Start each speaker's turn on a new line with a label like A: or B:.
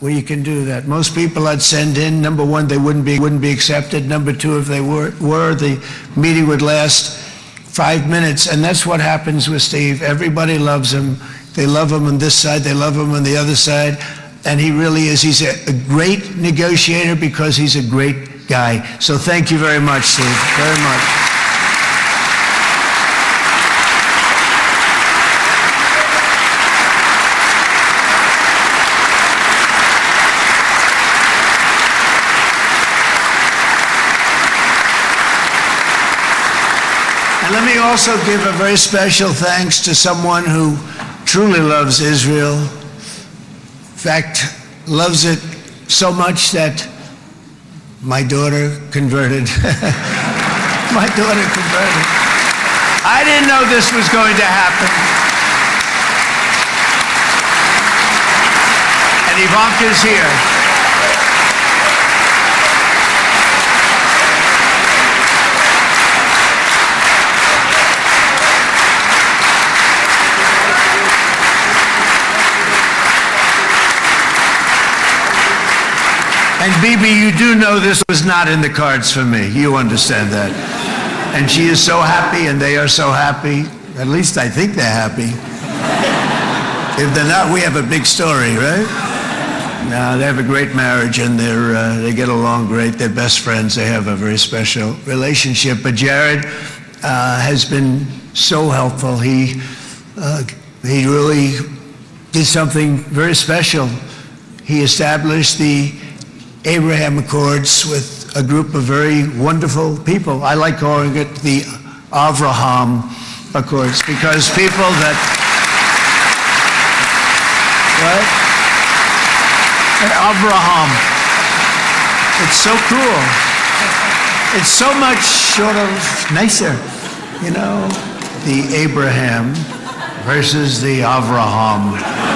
A: where you can do that. Most people I'd send in, number one, they wouldn't be accepted. Number two, if they were, the meeting would last 5 minutes, and that's what happens with Steve. Everybody loves him. They love him on this side, they love him on the other side, and he really is. He's a great negotiator because he's a great guy. So thank you very much, Steve, very much. And let me also give a very special thanks to someone who truly loves Israel. In fact, loves it so much that my daughter converted. My daughter converted. I didn't know this was going to happen. And Ivanka's here. And Bibi, you do know this was not in the cards for me. You understand that. And she is so happy, and they are so happy. At least I think they're happy. If they're not, we have a big story, right? No, they have a great marriage, and they get along great. They're best friends. They have a very special relationship. But Jared has been so helpful. He really did something very special. He established the Abraham Accords with a group of very wonderful people. I like calling it the Avraham Accords because people that, right? Avraham. It's so cool. It's so much sort of nicer, you know, the Abraham versus the Avraham.